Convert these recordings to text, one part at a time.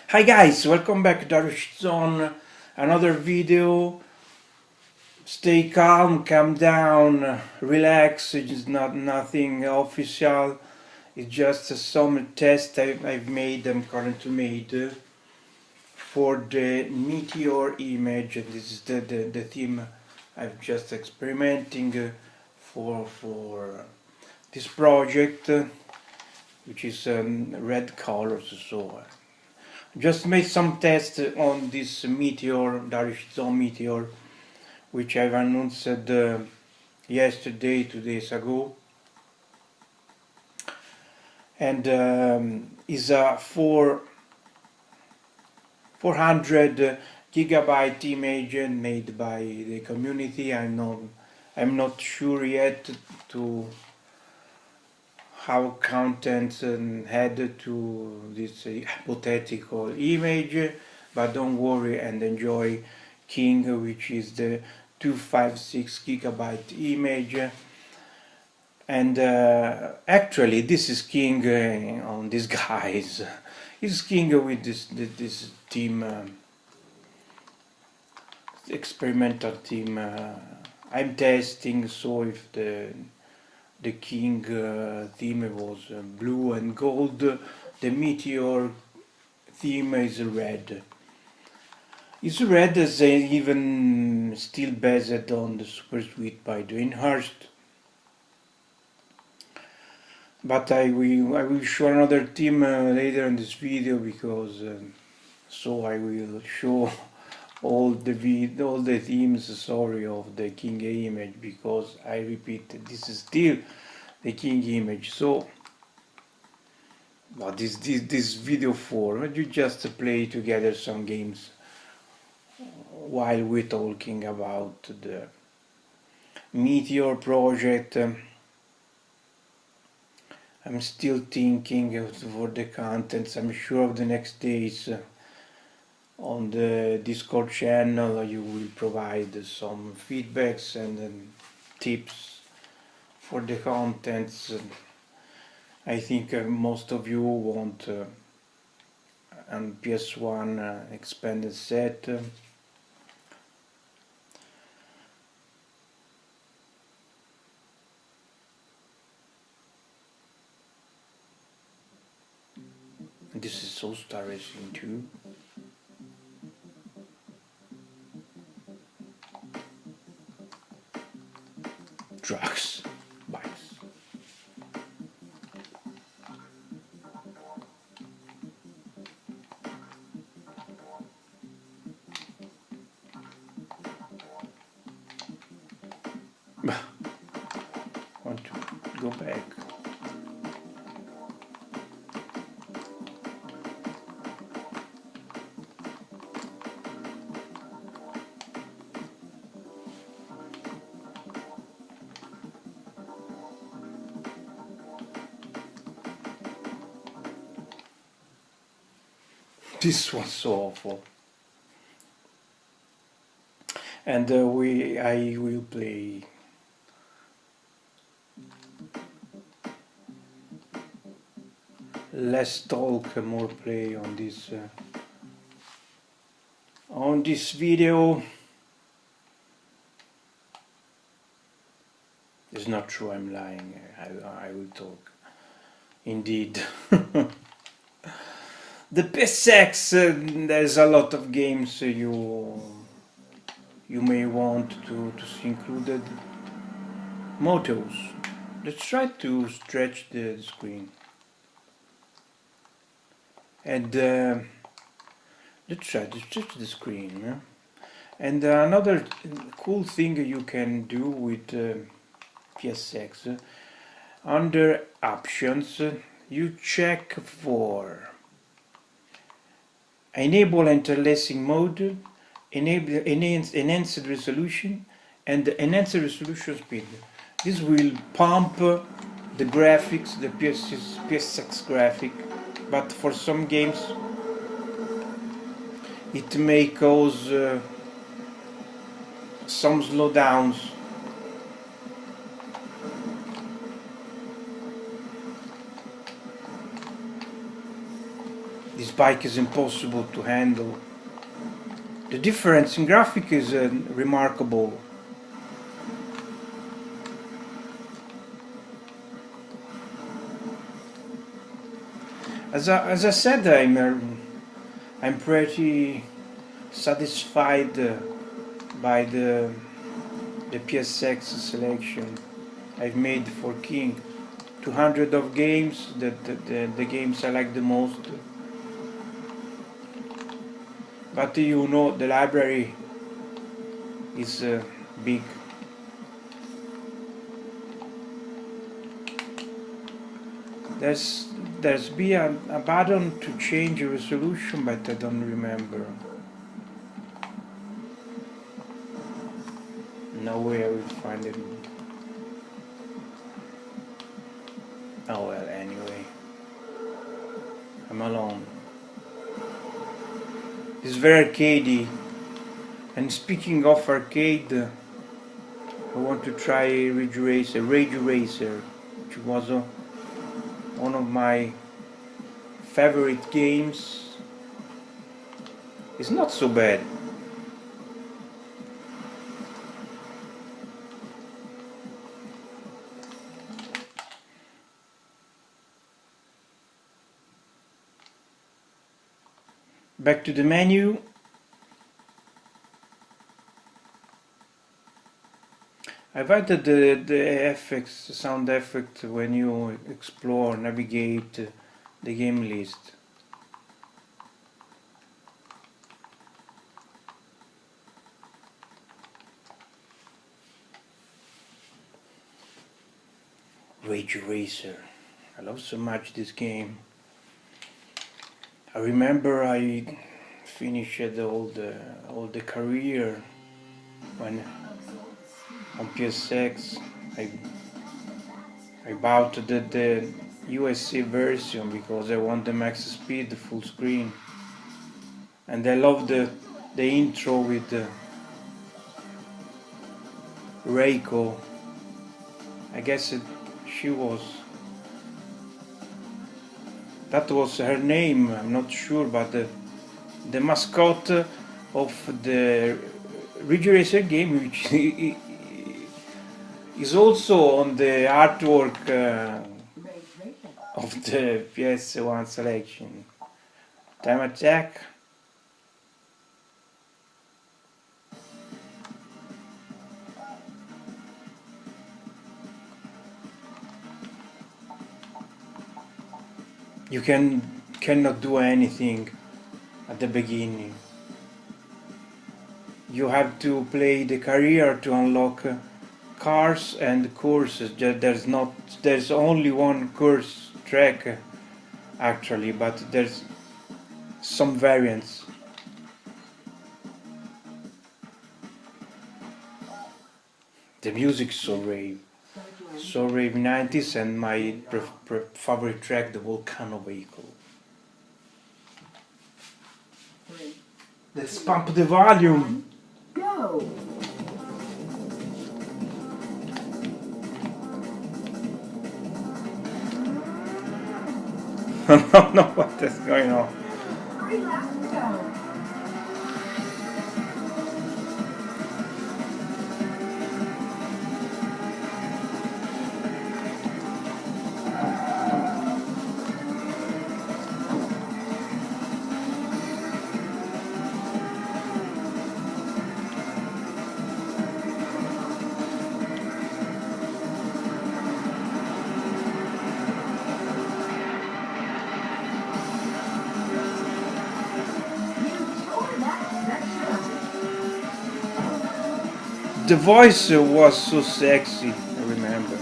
Hi guys, welcome back. Darish on another video. Stay calm, calm down, relax. It's not nothing official. It's just some test I've made. I'm currently made for the meteor image. This is the theme I've just experimenting for this project, which is red colors. So. Just made some tests on this meteor, Darish meteor, which I've announced yesterday, 2 days ago, and is a 400 gigabyte image made by the community. I'm not sure yet to how contents added to this hypothetical image, but don't worry and enjoy King, which is the 256 gigabyte image. And actually this is King on these guys. This is King with this team, experimental team. I'm testing, so if the King theme was blue and gold, the meteor theme is red. It's red as even still based on the Super Suite by Dwayne. But I will show another theme later in this video, because so I will show all the themes, sorry, of the King image, because I repeat, this is still the King image. So what is this video for? You just play together some games while we're talking about the meteor project. I'm still thinking for the contents. I'm sure of the next days on the Discord channel you will provide some feedbacks and tips for the contents. I think most of you want an PS1 expanded set. This is so Star Racing 2. Trucks, bikes. Want to go back. This was so awful. And I will play less talk, more play on this video. It's not true, I'm lying. I will talk. Indeed. The PSX, there's a lot of games you may want to see included. Motos. Let's try to stretch the screen. And let's try to stretch the screen. Yeah? And another cool thing you can do with PSX, under options, you check for enable interlacing mode, enable enhanced resolution, and enhanced resolution speed. This will pump the graphics, the PSX graphic, but for some games it may cause some slowdowns. This bike is impossible to handle. The difference in graphic is remarkable. As I said, I'm pretty satisfied by the PSX selection I've made for King. 200 of games, the games I like the most. But you know, the library is big. There's be a button to change the resolution, but I don't remember. No way I will find it. Oh well, anyway. I'm alone. It's very arcadey. And speaking of arcade, I want to try Rage Racer, which was one of my favorite games. It's not so bad. Back to the menu. I've added the sound effect when you explore, navigate the game list. Rage Racer. I love so much this game. I remember I finished all the career when on PSX I bought the USA version because I want the max speed, full screen, and I love the intro with Reiko. I guess she was. That was her name, I'm not sure, but the mascot of the Ridge Racer game, which is also on the artwork of the PS1 selection. Time attack. You cannot do anything at the beginning. You have to play the career to unlock cars and courses. There's only one course track actually, but there's some variants. The music's so rave 90s, and my favorite track, the Volcano Vehicle. Let's pump the volume. Go. I don't know what is going on. The voice was so sexy, I remember.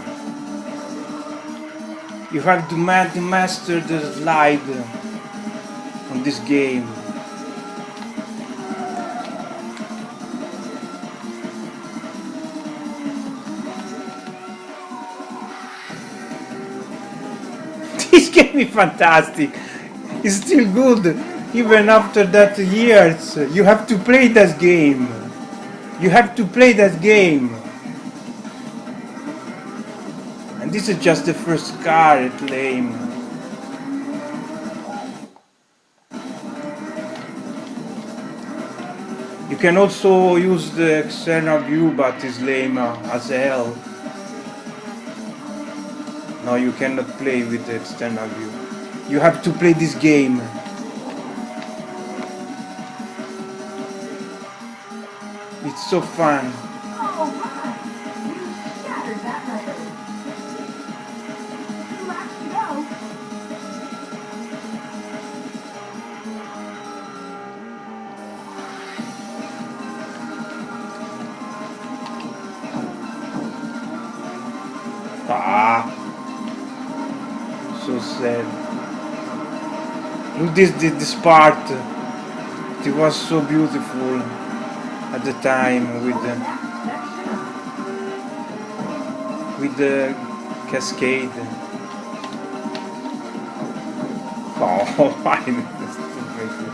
You have to master the slide on this game. This game is fantastic. It's still good, even after that years. You have to play that game. You have to play that game. And this is just the first car, it's lame. can also use the external view, but it's lame as hell. No, you cannot play with the external view. You have to play this game. It's so fun. Ah, so sad. Look this part. It was so beautiful at the time with the cascade. Oh, why? That's too crazy.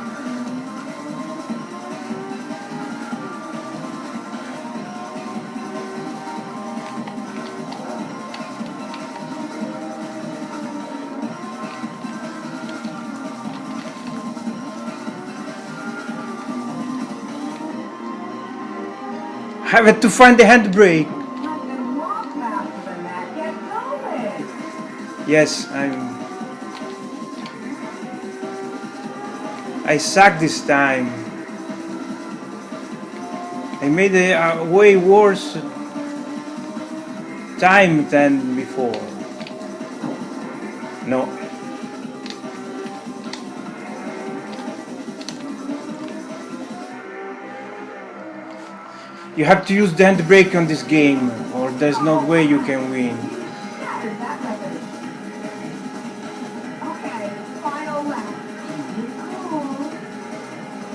I have to find the handbrake. Yes, I suck this time. I made a way worse time than before. No. You have to use the handbrake on this game, or there's no way you can win.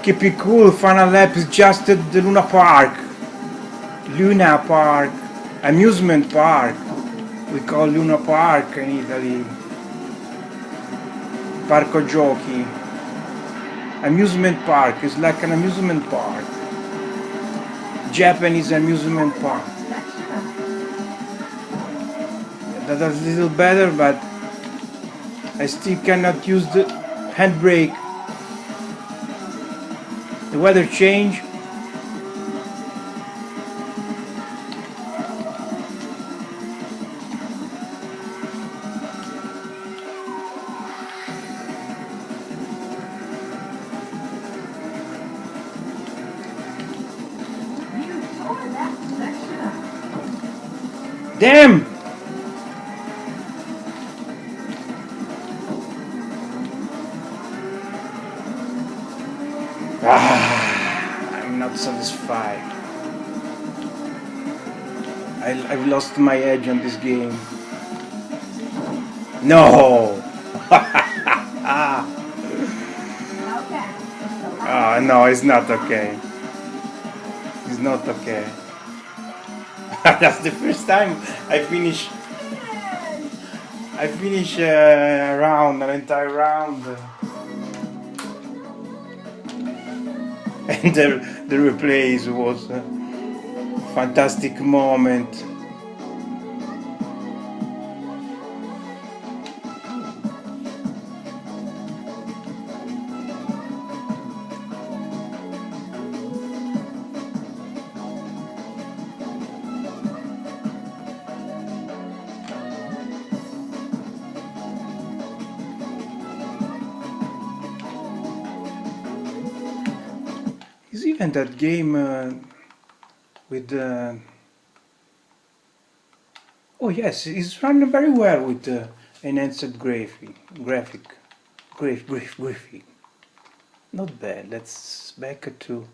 Keep it cool, final lap is just at the Luna Park. Luna Park. Amusement park. We call Luna Park in Italy. Parco giochi. Amusement park is like an amusement park. Japanese amusement park. That is a little better, but I still cannot use the handbrake. The weather change. Damn! I'm not satisfied. I've lost my edge on this game. No! Oh, no, it's not okay. It's not okay. That's the first time I finish a round, an entire round. And the replays was a fantastic moment. Is even that game with oh yes, it's running very well with enhanced graphic. Not bad. Let's back to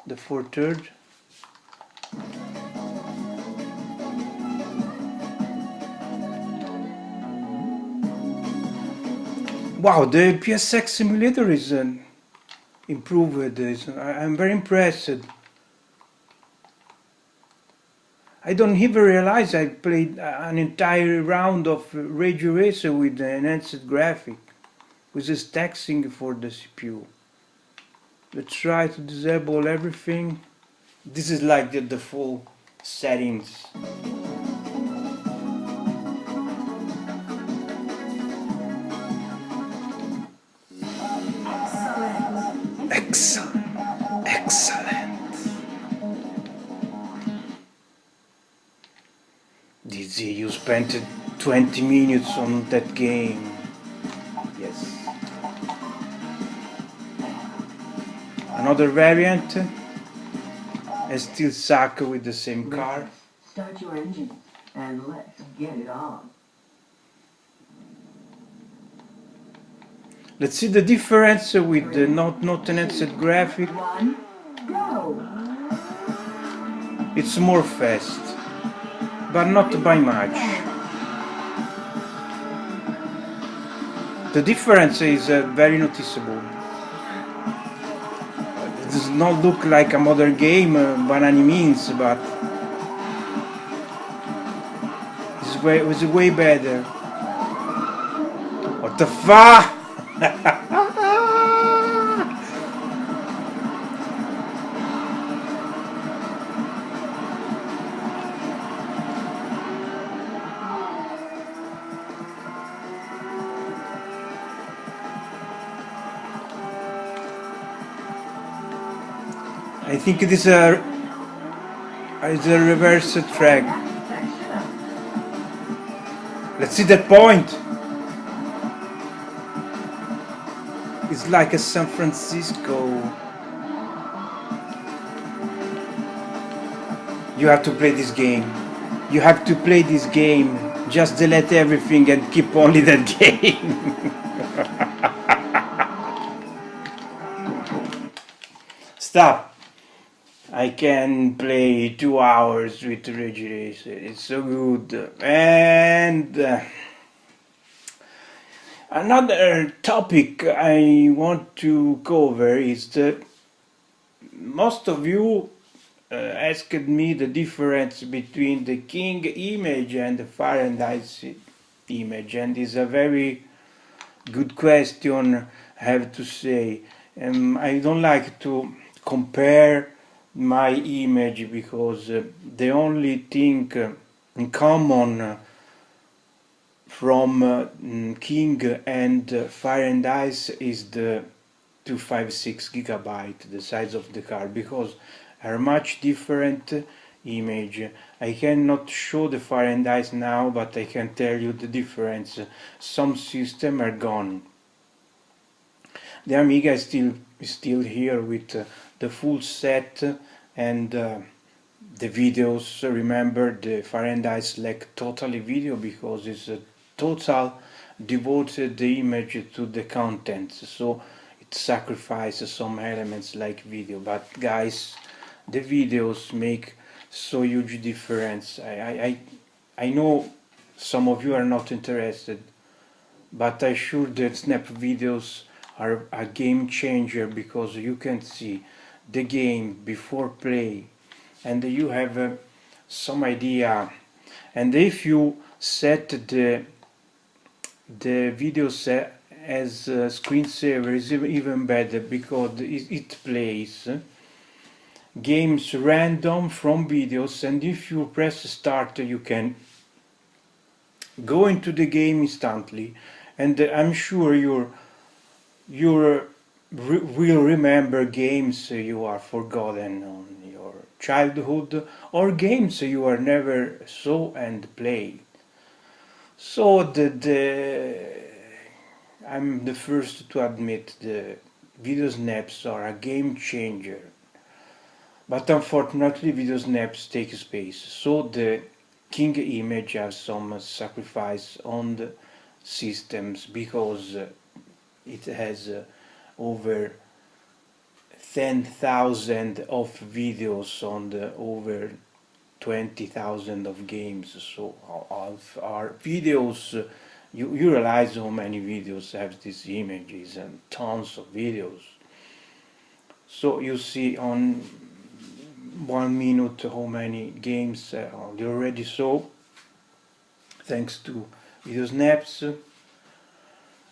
the 4/3. Wow, the PSX simulator is improved. I'm very impressed. I don't even realize I played an entire round of Rage Racer with the enhanced graphic, with this taxing for the CPU. Let's try to disable everything. This is like the default settings. Excellent. spent 20 minutes on that game. Yes. Another variant. I still suck with the same car. Start your engine and let's get it on. Let's see the difference with the not enhanced graphic. One, go. It's more fast, but not by much. The difference is very noticeable. It does not look like a modern game by any means, but it was way better. What the fuck? I think it is a reverse track. Let's see that point. It's like a San Francisco. You have to play this game. You have to play this game. Just delete everything and keep only that game. Stop. I can play 2 hours with Ridge Racer. It's so good. And another topic I want to cover is that most of you asked me the difference between the King image and the Fire and Ice image, and it's a very good question, I have to say. I don't like to compare my image because the only thing in common from King and Fire and Ice is the 256 gigabyte, the size of the card, because are much different image. I cannot show the Fire and Ice now, but I can tell you the difference. Some systems are gone. The Amiga is still here with the full set and the videos. Remember, the Fire and Ice lack totally video because it's a total devoted the image to the contents, so it sacrifices some elements like video. But guys, the videos make so huge difference. I know some of you are not interested, but I'm sure that snap videos are a game changer because you can see the game before play and you have some idea. And if you set the video set as a screensaver, is even better because it plays games random from videos, and if you press start you can go into the game instantly, and I'm sure you will remember games you are forgotten on your childhood or games you are never saw and played. So I'm the first to admit the video snaps are a game changer. But unfortunately, video snaps take space, so the King image has some sacrifice on the systems because it has over 10,000 of videos on the over 20,000 of games. So our videos, you realize how many videos have these images and tons of videos. So you see on 1 minute how many games you already saw thanks to video snaps.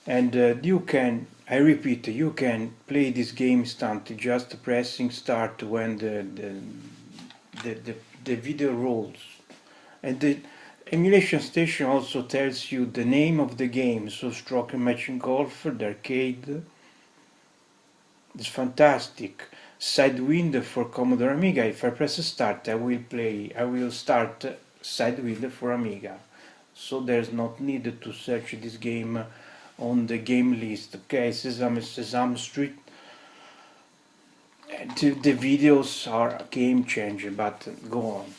And you can, I repeat, you can play this game instantly just pressing start when the video rolls. And the emulation station also tells you the name of the game, so Stroke and Matching Golf, the arcade. It's fantastic. Sidewind for Commodore Amiga. If I press start, I will start Sidewind for Amiga. so there's not need to search this game on the game list. Okay, Sesame Street. The videos are a game changer, but go on.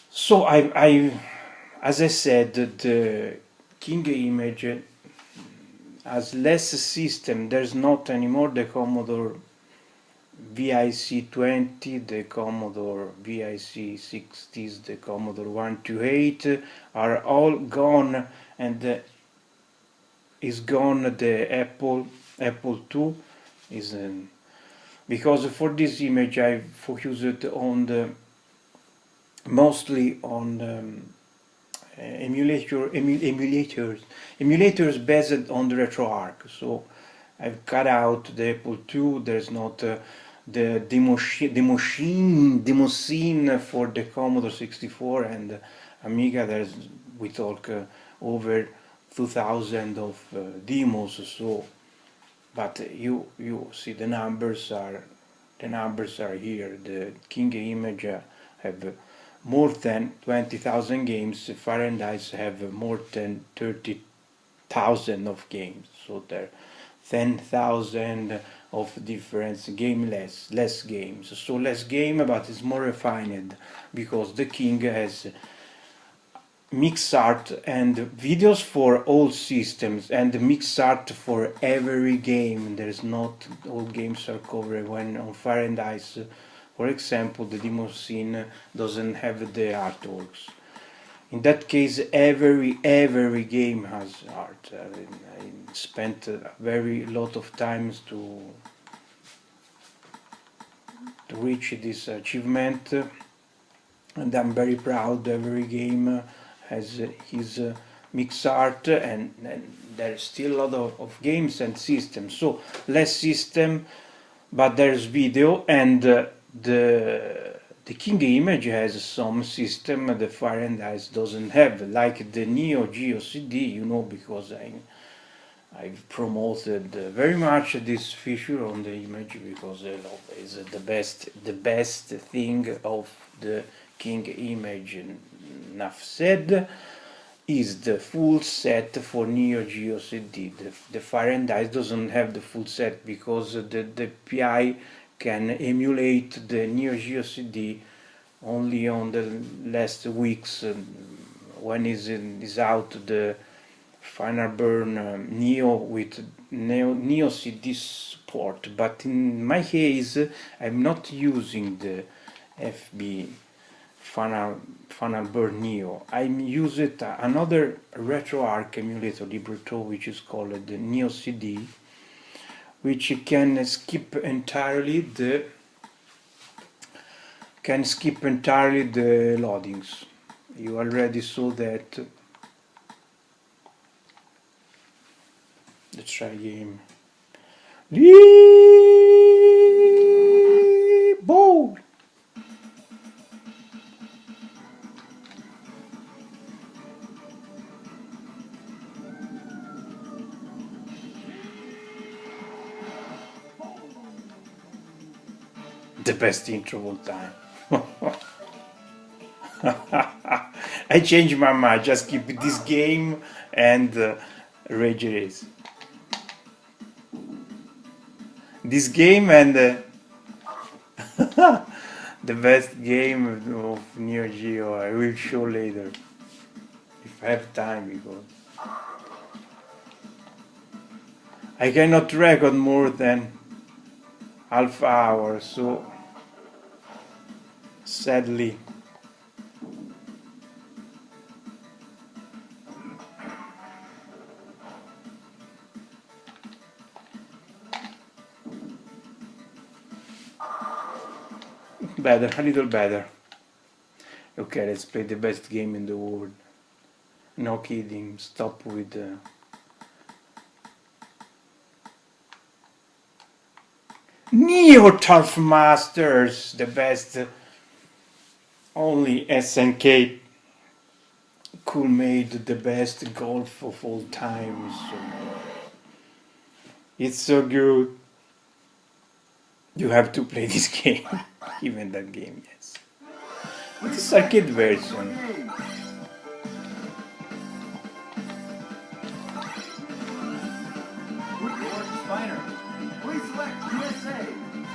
So as I said, the King image has less system. There's not anymore the Commodore VIC 20, the Commodore VIC 60s, the Commodore 128 are all gone, and is gone the Apple II is because for this image I focused on the mostly on emulators based on the RetroArch. So I've cut out the Apple II. There's not the demo scene for the Commodore 64 and Amiga. We talk over 2,000 of demos. So, but you see the numbers are here. The King image have more than 20,000 games. Fahrenheit have more than 30,000 of games. So there 10,000 of different less games. So less game, but it's more refined because the King has mix art and videos for all systems and mix art for every game. There's not all games are covered. When on Fahrenheit, for example, the demo scene doesn't have the artworks. In that case, every game has art. I spent a very lot of times to reach this achievement, and I'm very proud. Every game has his mix art, and there's still a lot of games and systems. So less system, but there's video, and the King image has some system the Fahrenheit doesn't have, like the Neo Geo CD, you know, because I've promoted very much this feature on the image because it's the best thing of the King image. Enough said, is the full set for Neo Geo CD. The Fahrenheit doesn't have the full set because the PI can emulate the Neo Geo CD only on the last weeks when is out the Final Burn Neo with Neo CD support. But in my case, I'm not using the FB Final Burn Neo. I use another RetroArch emulator, Libretto, which is called the Neo CD, which can skip entirely the loadings. You already saw that. Let's try again. Ball. The best intro of all time. I changed my mind. Just keep this game and Rage Race. This game and the best game of Neo Geo. I will show later if I have time, because I cannot record more than half hour. So sadly. Better, a little better. Okay, let's play the best game in the world. No kidding, stop with Neo Turf Masters, the best. Only SNK could made the best golf of all time. So it's so good. You have to play this game. Even that game, yes. It's arcade version. finer. Please select USA.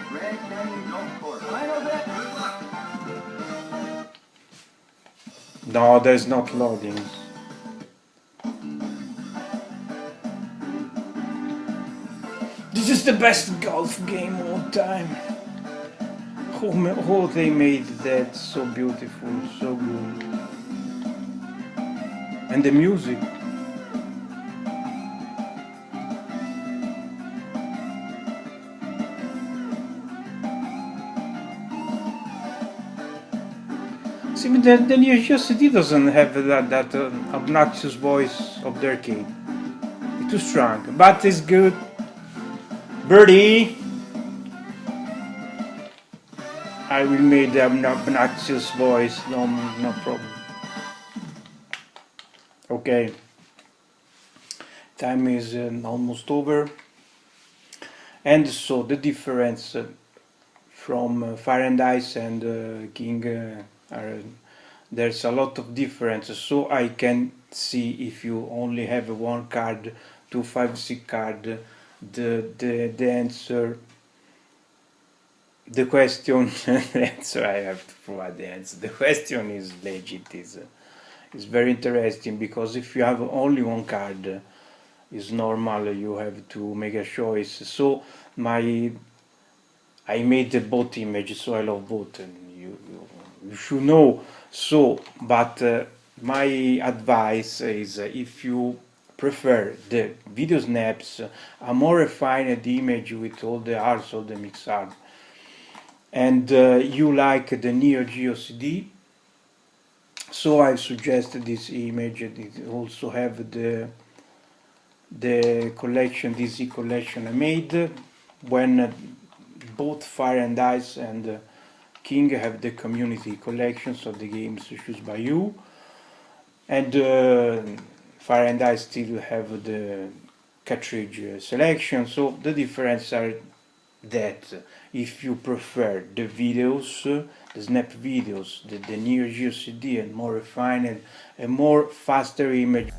Grand Canyon Golf Course. I know that. Good luck. No, there's not loading. This is the best golf game of all time. How they made that so beautiful, so good. And the music. See, the Neo Geo CD doesn't have that obnoxious voice of the arcade. It's too strong, but it's good. Birdie! I will make the obnoxious voice, no problem. Okay, time is almost over. And so the difference from Fire and Ice and King there's a lot of difference, so I can see if you only have one card, 2, 5, 6 card, the answer, the question, the answer I have to provide the answer. The question is legit, is very interesting, because if you have only one card, it's normal you have to make a choice. So I made the both image, so I love both, and you should know. So, but my advice is if you prefer the video snaps, a more refined image with all the arts, all the mix art, and you like the Neo Geo CD, so I suggest this image. It also have the collection, DC collection I made, when both Fire and Ice and King have the community collections of the games chosen by you, and Fire and Ice still have the cartridge selection. So the difference are that if you prefer the videos, the snap videos, the Neo Geo CD, and more refined and more faster image.